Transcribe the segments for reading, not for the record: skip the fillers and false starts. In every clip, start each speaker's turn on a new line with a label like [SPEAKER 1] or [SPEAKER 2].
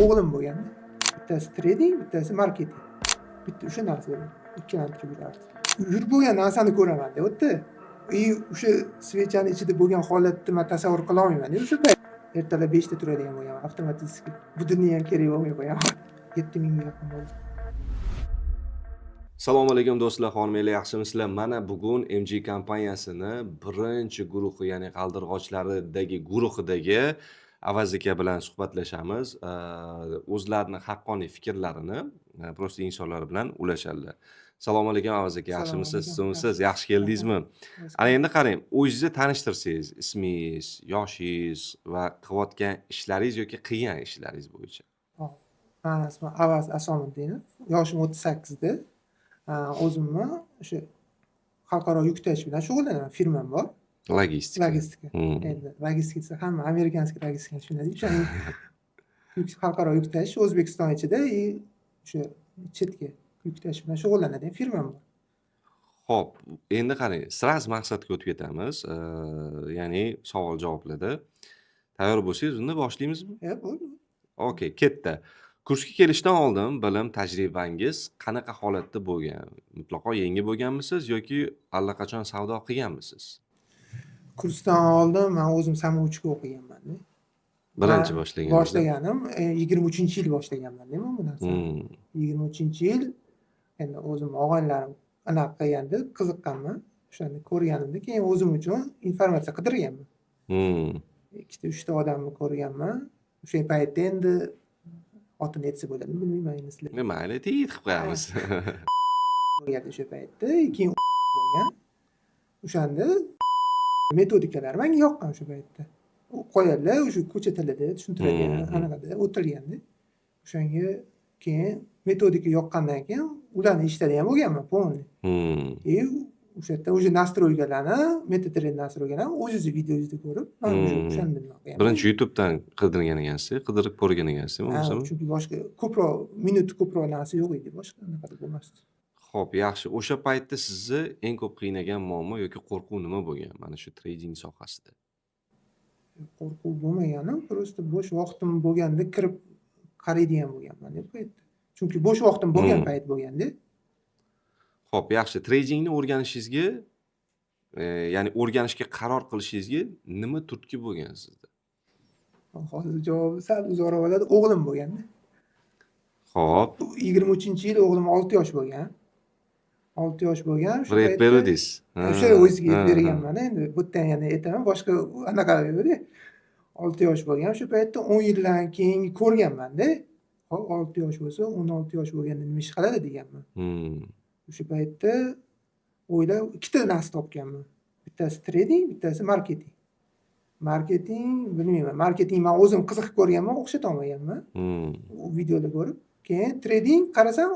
[SPEAKER 1] O'g'lim bo'lgan. Bittasi trading, bittasi marketing. Bitta o'sha narsa ikkilantirib yurardi. Yurib bo'lgan narsani ko'raman-da, u yerda. O'sha svechani ichida bo'lgan holatni men tasavvur qila olmayman. O'sha payt ertalab 5 da turadigan bo'lgan, avtomatik. Bu dunyo ham kerak bo'lmay qo'ygan. 7000 ga yaqin bo'ldi.
[SPEAKER 2] Assalomu alaykum do'stlar, xonimlar, yaxshimisizlar? Mana bugun MG kompaniyasini birinchi guruhi, ya'ni qaldirg'ochlaridagi guruhidagi Avaz aka bilan suhbatlashamiz. O'zlarining haqqoniy fikrlarini prosta insonlar bilan ulashadilar. Assalomu alaykum Avaz aka, yaxshimisiz? Sizmisiz? Yaxshi keldingizmi? Ana endi qarang, o'zingizni tanishtirsangiz, ismingiz, yoshingiz va qilayotgan ishlaringiz yoki qilgan ishlaringiz bo'yicha.
[SPEAKER 1] Meni ismim Avaz Asomiddinov. Yoshim 38 da. O'zimni o'sha xalqaro yuk tashish bilan shug'ullanaman. Firmam bor.
[SPEAKER 2] Logistika.
[SPEAKER 1] Endi logistika desa hamma amerikanskiy logistikani tushunadi. O'sha xalqaro yuk tashish O'zbekiston ichida o'sha chetga yuk tashish bilan shug'ullanadigan firmam bor.
[SPEAKER 2] Xo'p, endi qarang, sraz maqsadga o'tib ketamiz. Ya'ni savol-javoblarda. Tayyor bo'lsangiz, unda boshlaymizmi?
[SPEAKER 1] Bo'ldi.
[SPEAKER 2] Okey, ketdi. Kursga kelishdan oldin bilim tajribangiz qanaqa holatda bo'lgan? Mutlaqo yangi bo'lganmisiz yoki allaqachon savdo qilganmisiz?
[SPEAKER 1] Kursdan oldin men o'zim samochka o'qiganman-da.
[SPEAKER 2] Birinchi boshlaganingizda.
[SPEAKER 1] Boshlaganim 23-yil boshlaganman-da men bu narsani. 23-yil endi o'zim og'aynilarim anaqa qilganda qiziqqanman. O'shani ko'rganimda keyin o'zim uchun informatsiya qidirganman. 2-3 ta odamni ko'rganman. O'sha paytda endi otini aytsa bo'ladimi bilmayman endi sizlar.
[SPEAKER 2] Mayli, qilib qo'yamiz.
[SPEAKER 1] Bo'lgan o'sha paytda, keyin bo'lgan. O'shanda metodikalari menga yoqqan o'sha paytda. U qo'yadilar, o'sha ko'cha tilida tushuntiradigan, anaqada o'tirganda. O'shanga keyin metodika yoqqandan keyin ularni eshitadigan bo'lganman polni. O'sha yerda o'sha nastroykalarni, MetaTrader nastroykalarni o'zingizni videongizni ko'rib, men o'shani bilmoqman.
[SPEAKER 2] Birinchi YouTube'dan qidirgan ekansiz, qidirib ko'rgan ekansiz, bo'lmasami?
[SPEAKER 1] Chunki boshqa ko'proq minut ko'proq narsa yo'q edi, boshqa anaqa bo'lmasdi.
[SPEAKER 2] Xo'p, yaxshi. O'sha paytda sizni eng ko'p qiynagan muammo yoki qo'rquv nima bo'lgan mana shu trading sohasida?
[SPEAKER 1] Qo'rquv bo'lmagani, prosta bo'sh vaqtim bo'lganda kirib qaraydigan bo'lganman-da bu paytda. Chunki bo'sh vaqtim bo'lgan payt bo'lganda.
[SPEAKER 2] Xo'p, yaxshi. Tradingni o'rganishingizga, ya'ni o'rganishga qaror qilishingizga nima turtki bo'lgan sizda?
[SPEAKER 1] Hozir javobi sal uzoqroq bo'ladi. O'g'lim bo'lganda.
[SPEAKER 2] Xo'p.
[SPEAKER 1] 23-yil o'g'lim 6 yosh bo'lgan. 6 yosh bo'lgan.
[SPEAKER 2] Bir aytib berdingiz.
[SPEAKER 1] O'sha o'ziga aytib berganman endi. Bu yerdan yana aytaman, boshqa anaqa yo'q-da. 6 yosh bo'lgan. O'sha paytda 10 yildan keyin ko'rganman-da. 6 yosh bo'lsa, 16 yosh bo'lganda nima ish qiladi deganman. O'sha paytda o'ylab ikkita narsa topganman. Bittasi trading, bittasi marketing. Marketing bilmayman. Marketing men o'zim qiziqib ko'rganman, o'xshata olmaganman. U videoda ko'rib, keyin trading qarasam,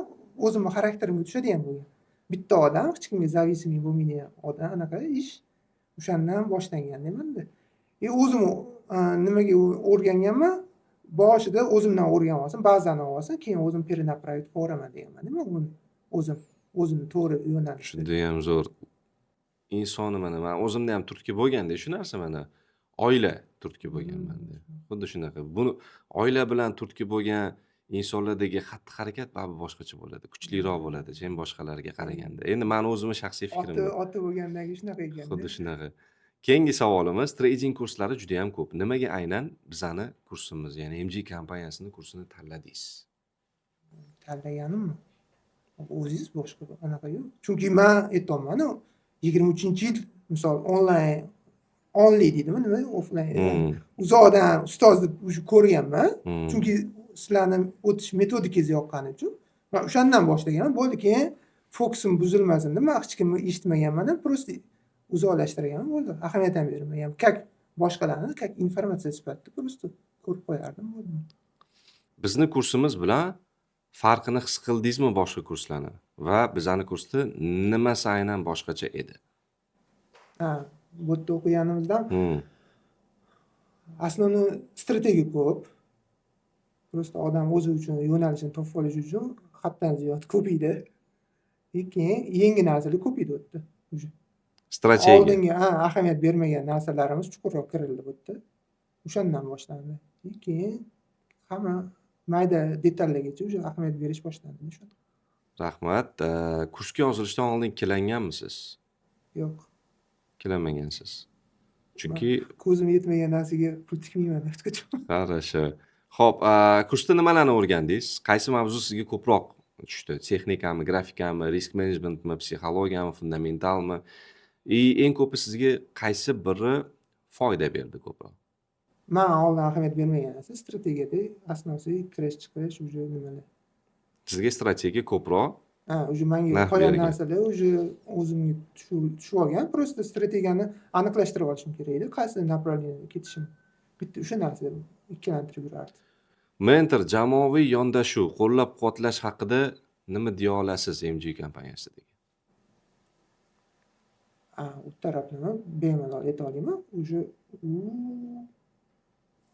[SPEAKER 1] o'zimning xarakterimga tushadigan bo'lgan. Bitta odam, hech kimga zavisimiy bo'lmaydigan odam, anaqa ish o'shandan boshlangan menda. O'zim nimaga o'rganganman? Boshida o'zimdan o'rganib olsam, ba'zan olsam, keyin o'zim перенаправить qilaman deganman. Nima bu o'zimni to'g'ri yo'nalishda.
[SPEAKER 2] Shunda ham zo'r. Insonni mana men o'zimda ham turtki bo'lganda shu narsa mana oila turtki bo'lgan menda. Xuddi shunaqa. Buni oila bilan turtki bo'lgan insonlardagi xatti-harakat baribir boshqacha bo'ladi, kuchliroq bo'ladi, chem boshqalarga qaraganda. Endi men o'zimning shaxsiy fikrim.
[SPEAKER 1] Ota bo'lgandan keyin shunaqa ekan.
[SPEAKER 2] Xuddi shunaqa. Keyingi savolimiz, trading kurslari juda ham ko'p. Nimaga aynan bizani kursimiz, ya'ni MG kompaniyasining kursini tanladingiz?
[SPEAKER 1] Tanlaganimmi? O'zingiz boshqa anaqa yo'q. Chunki men aytayapman, 23-yil misol only deydimi, nima offline. Uzoqdan ustozni ko'rganman. Chunki sizlarni o'tish metodikangiz yoqqani uchun men o'shandan boshlaganman. Bo'ldi, keyin fokusim buzilmasin deb men hech kimni eshitmaganman, prosta uzoqlashtirganman, bo'ldi. Ahamiyat ham bermagan. Как boshqalarni, как informatsiya sifatida prosta ko'rib qo'yardim, bo'ldi.
[SPEAKER 2] Bizni kursimiz bilan farqini his qildingizmi boshqa kurslarni? Va bizani kursda nimasi aynan boshqacha edi?
[SPEAKER 1] Bu yerda o'qiganimizdan aslida strategiya ko'p. Prosta odam o'zi uchun yo'nalishini topib olish uchun haddan ziyod ko'paydi. Keyin yangi narsalar ko'paydi bu yerda.
[SPEAKER 2] Strategiya.
[SPEAKER 1] Oldinga ahamiyat bermagan narsalarimiz chuqurroq kirildi bu yerda. O'shandan boshlandi. Keyin hamma mayda detallargacha уже ahamiyat berish boshlandi o'sha.
[SPEAKER 2] Rahmat. Kursga yozilishdan oldin ikkilanganmisiz?
[SPEAKER 1] Yo'q.
[SPEAKER 2] Ikkilanmagansiz.
[SPEAKER 1] Man
[SPEAKER 2] Chunki
[SPEAKER 1] ko'zim yetmagan narsaga pul tikmayman hech qachon.
[SPEAKER 2] Хорошо. Xo'p, kursda nimalarni o'rgandingiz? Qaysi mavzu sizga ko'proq tushdi? Texnikami, grafikami, risk menejmentmi, psixologiyami, fundamentalmi? Eng ko'pi sizga qaysi biri foyda berdi ko'proq?
[SPEAKER 1] Man oldin ahamiyat bermagan narsa strategiyada asosiy kirish chiqish уже nimalar.
[SPEAKER 2] Sizga strategiya ko'proq
[SPEAKER 1] Уже menga
[SPEAKER 2] narx
[SPEAKER 1] qolgan
[SPEAKER 2] bergan.
[SPEAKER 1] narsalar уже o'zimga tushib olgan. Просто strategiyani aniqlashtirib olishim kerak edi. Qaysi направлениеda ketishim. Bitta o'sha narsa ikkilantirib yurardi.
[SPEAKER 2] Mentor, jamoaviy yondashuv, qo'llab-quvvatlash haqida nima deya olasiz MG kompaniyasidagi?
[SPEAKER 1] U tarafni bemalol ayta olaman. Уже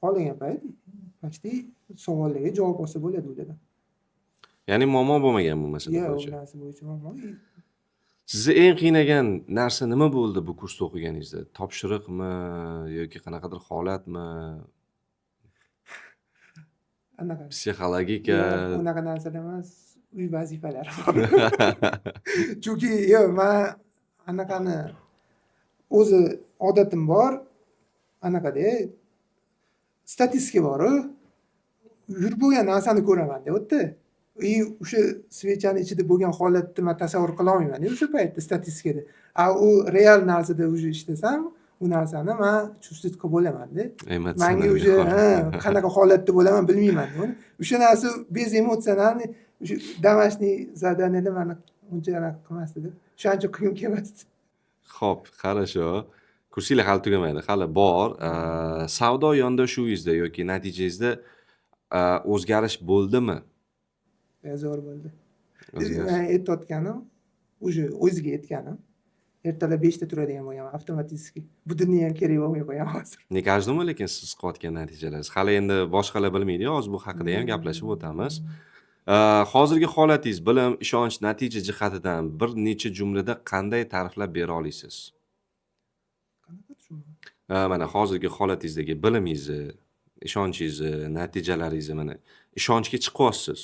[SPEAKER 1] qolgan payt почти savollarga javob olsa bo'ladi ulardan.
[SPEAKER 2] Ya'ni muammo bo'lmagan bu masala
[SPEAKER 1] Yo'q, u
[SPEAKER 2] bo'yicha.
[SPEAKER 1] narsa bo'yicha muammo.
[SPEAKER 2] Sizni eng qiynagan narsa nima bo'ldi bu kursda o'qiganingizda? Topshiriqmi yoki qanaqadir holatmi?
[SPEAKER 1] Anaqa.
[SPEAKER 2] Psixologika.
[SPEAKER 1] Yo'q, unaqa narsalar emas. Uy vazifalari bor. Chunki men anaqani o'zi odatim bor. Anaqada statistika bor-ku. Yurib bo'lgan narsani ko'raman-da u yerda. O'sha svechani ichida bo'lgan holatni men tasavvur qila olmayman o'sha paytda statistikada. U real narsada уже ishlasam, u narsani men чувствовать qilib bo'laman-da. Menga уже qanaqa holatda bo'laman bilmayman. O'sha narsa без эмоциональный, o'sha домашний задание meni uncha anaqa qilmasdi-da. O'shaning uchun qilgim kelmasdi.
[SPEAKER 2] Xo'p, хорошо. Kursinglar hali tugamaydi, hali bor. Savdo yondashuvingizda yoki natijangizda o'zgarish bo'ldimi?
[SPEAKER 1] Zo'r bo'ldi.
[SPEAKER 2] O'zgarish.
[SPEAKER 1] Men aytayotganim, уже o'ziga yetganim. Ertalab 5 da turadigan bo'lganman avtomatik. Bu dunyo ham kerak bo'lmay qo'ygan hozir.
[SPEAKER 2] Не каждому lekin siz qilayotgan natijalaringiz. Hali endi boshqalar bilmaydi, hozir bu haqida ham gaplashib o'tamiz. Hozirgi holatingiz, bilim, ishonch, natija jihatidan bir necha jumlada qanday ta'riflab bera olasiz?
[SPEAKER 1] Qanaqa tushundim?
[SPEAKER 2] Mana hozirgi holatingizdagi bilimingizni, ishonchingizni, natijalaringizni mana ishonchga chiqyapsiz.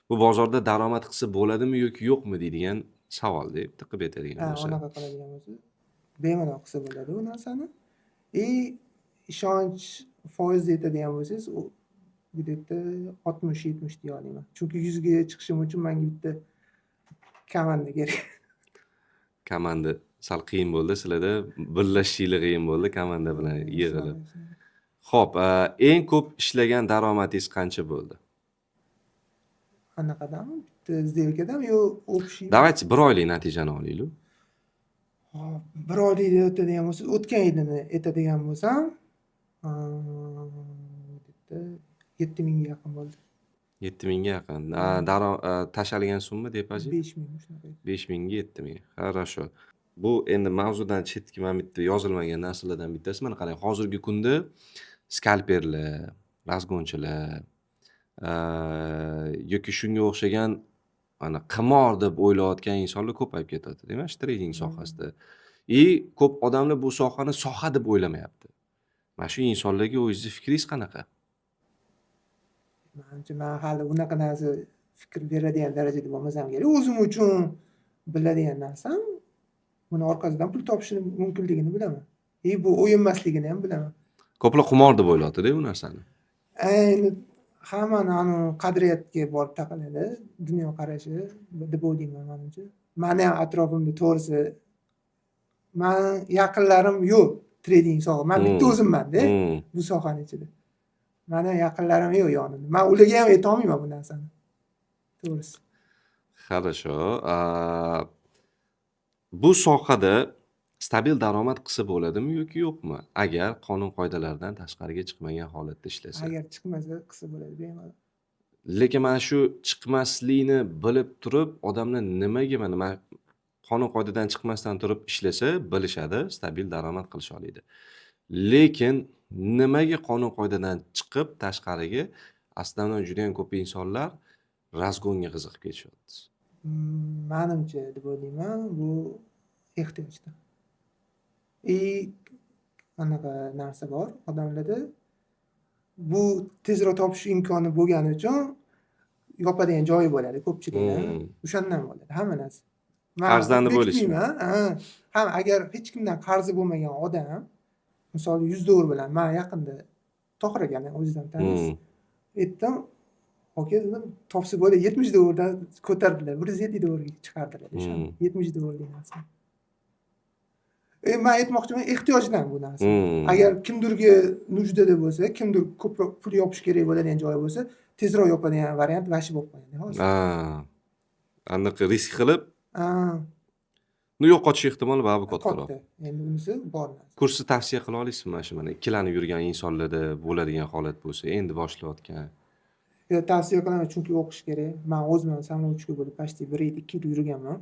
[SPEAKER 2] Bu bozorda daromad qilsa bo'ladimi yoki yo'qmi deydigan savolda bitta qilib aytadigan bo'lsa.
[SPEAKER 1] Unaqa qiladigan bo'lsa, bemalol qilsa bo'ladi u narsani. Ishonch foiz aytadigan bo'lsangiz, u где-то 60-70 deya olaman. Chunki 100 ga chiqishim uchun menga bitta komanda kerak.
[SPEAKER 2] Komanda sal qiyin bo'ldi sizlarda, birlashishinglar qiyin bo'ldi komanda bilan yig'ilib. Xo'p, eng ko'p ishlagan daromadingiz qancha bo'ldi?
[SPEAKER 1] Anaqadami? Bitta сделкаdan yo общий?
[SPEAKER 2] Давайте bir oylik natijani olaylik.
[SPEAKER 1] Bir oylikda o'tadigan bo'lsa, o'tgan yilini aytadigan bo'lsam, bitta 7000 ga yaqin bo'ldi.
[SPEAKER 2] 7000 ga yaqin. Tashalgan summa depozit?
[SPEAKER 1] 5000 shunaqa.
[SPEAKER 2] 5000 ga 7000. Хорошо. Bu endi mavzudan chetki mana bitta yozilmagan narsalardan bittasi. Mana qarang, hozirgi kunda skalperlar, razgonchilar yoki shunga o'xshagan mana qimor deb o'ylayotgan insonlar ko'payib ketyapti, demak, trading sohasida. Ko'p odamlar bu sohani soha deb o'ylamayapti. Mana shu insonlarga o'zingizni fikringiz qanaqa?
[SPEAKER 1] Menimcha men hali unaqa narsa fikr beradigan darajada bo'lmasam kerak. O'zim uchun biladigan narsam, buni orqasidan pul topishim mumkinligini bilaman. Bu o'yinmasligini ham bilaman.
[SPEAKER 2] Ko'plar qimor deb o'ylayapti-da bu narsani.
[SPEAKER 1] Endi hammani qadriyatga borib taqaladi, dunyoqarashi deb o'ylayman menimcha. Meni ham atrofimda to'g'risi men yaqinlarim yo'q trading soha. Men bitta o'zimman-da bu sohaning ichida. Meni yaqinlarim yo'q yonimda. Men ularga ham ayta olmayman bu narsani. To'g'risi.
[SPEAKER 2] Хорошо. Bu sohada stabil daromad qilsa bo'ladimi yoki yo'qmi? Agar qonun qoidalardan tashqariga chiqmagan holatda ishlasa.
[SPEAKER 1] Agar chiqmasa qilsa bo'ladi bemalol.
[SPEAKER 2] Lekin mana shu chiqmaslikni bilib turib, odamlar nimaga mana qonun qoidadan chiqmasdan turib ishlasa, bilishadi, stabil daromad qilisha oladi. Lekin nimaga qonun qoidadan chiqib tashqariga aslida juda ham ko'p insonlar razgonga qiziqib ketishyapti?
[SPEAKER 1] Menimcha deb o'ylayman, bu ehtiyojdan. Anaqa narsa bor odamlarda. bu tezroq topish imkoni bo'lgani uchun yopadigan joyi bo'ladi ko'pchilikni. O'shandan bo'ladi hamma narsa. Men
[SPEAKER 2] Qarzlarni
[SPEAKER 1] bekitmayman.
[SPEAKER 2] bo'lishmi?
[SPEAKER 1] Ham agar hech kimdan qarzi bo'lmagan odam, misol $100 bilan men yaqinda Tohir akani o'zidan taniysiz. Aytdim, "Aka, dedim, topsa bo'ladi, $70 dan ko'tardilar, $150 ga chiqardilar o'shani, $70 narsani." Men aytmoqchiman, ehtiyojdan bu narsa. Agar kimdirga nujdada bo'lsa, kimdir ko'proq pul yopish kerak bo'ladigan joyi bo'lsa, tezroq yopadigan variant vashi bo'lib qoladi hozir.
[SPEAKER 2] Anaqa risk qilib,
[SPEAKER 1] Ha,
[SPEAKER 2] yo'qotish ehtimoli baribir kattaroq.
[SPEAKER 1] katta. Endi bunisi bor narsa.
[SPEAKER 2] Kursni tavsiya qila olasizmi mana shu ikkilanib yurgan insonlarda bo'ladigan holat bo'lsa, endi boshlayotgan?
[SPEAKER 1] Tavsiya qilaman, chunki o'qish kerak. Men o'zim ham samochka bo'lib почти 1 yil, 2 yil yurganman.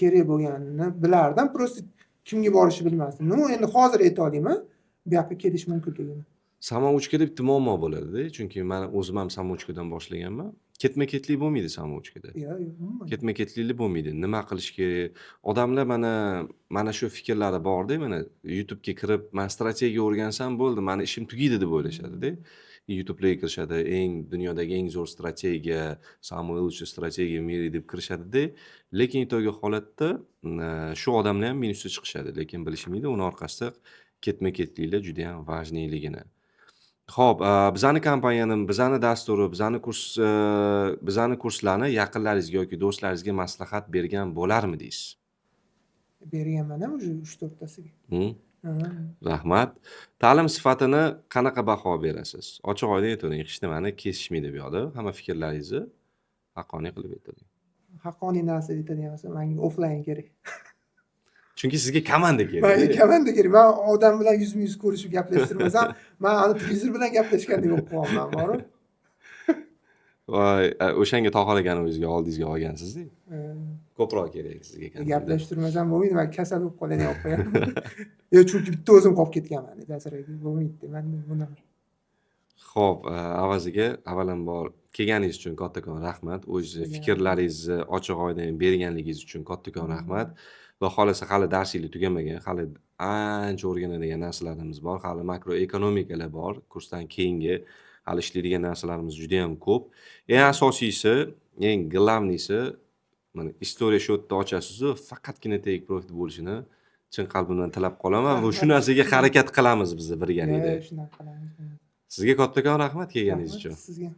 [SPEAKER 1] Kerak bo'lganini bilardim, просто kimga borishni bilmasdim. Endi hozir ayta olaman, bu yoqqa kelish mumkinligini.
[SPEAKER 2] Samouchkada bitta muammo bo'ladi-da, chunki men o'zim ham samouchkadan boshlaganman. Ketma-ketlik bo'lmaydi samouchkada.
[SPEAKER 1] Yo'q, umuman.
[SPEAKER 2] Ketma-ketliklik bo'lmaydi. Nima qilish kerak? Odamlar mana shu fikrlari bor-da, mana YouTube'ga kirib, men strategiya o'rgansam bo'ldi, meni ishim tugaydi deb o'ylashadi-da. YouTube'ga kirishadi, dunyodagi eng zo'r strategiya, самый лучший strategiya в мире deb kirishadi-da. Lekin itogi holatda shu odamlar ham minusda chiqishadi, lekin bilishmaydi uni orqasida ketma-ketliklar juda ham важныйligini. Xo'p, bizani kompaniyani, bizani dasturi, bizani kurslarni yaqinlaringizga yoki do'stlaringizga maslahat bergan bo'larmidingiz?
[SPEAKER 1] Berganman-a уже 3-4 tasiga.
[SPEAKER 2] Rahmat. Ta'lim sifatini qanaqa baho berasiz? Ochiq-oydin aytavering, hech nimani kesishmaydi bu yoqda. Hamma fikrlaringizni haqqoniy qilib aytavering.
[SPEAKER 1] Haqqoniy narsa aytadigan bo'lsam, menga offlayn kerak.
[SPEAKER 2] Chunki sizga komanda kerak.
[SPEAKER 1] Menga komanda kerak. Men odam bilan yuzma-yuz ko'rishib gaplashtirmasam, men ana televizor bilan gaplashgandek bo'lib qolyapman, borib.
[SPEAKER 2] Voy, o'shanga Tohir akani o'zingizga oldingizga olgansiz-da. Ko'proq kerak sizga komanda.
[SPEAKER 1] Gaplashtirmasam bo'lmaydi, men kasal bo'lib qoladigan olib qo'yaman. Chunki bitta o'zim qolib ketganman, dastlabki bo'lmaydi. Menda bunaqa.
[SPEAKER 2] Xo'p, avaziga avvalambor kelganingiz uchun kattakon rahmat. O'z fikrlaringizni ochiq-oydin berganligingiz uchun kattakon rahmat. Va xolasa hali darsingiz tugamagan, hali ancha o'rganadigan narsalarimiz bor, hali makroekonomikalar bor, kursdan keyingi hali ishlaydigan narsalarimiz juda ham ko'p. Eng asosiysi, eng glavniysi, mana istoriya shu yerda ochasiz-ku, faqatgina tegib profit bo'lishini chin qalbimdan tilab qolaman va shu narsaga harakat qilamiz biz birgalikda.
[SPEAKER 1] Shunaqa qilamiz.
[SPEAKER 2] Sizga kattakon rahmat kelganingiz uchun.
[SPEAKER 1] Sizga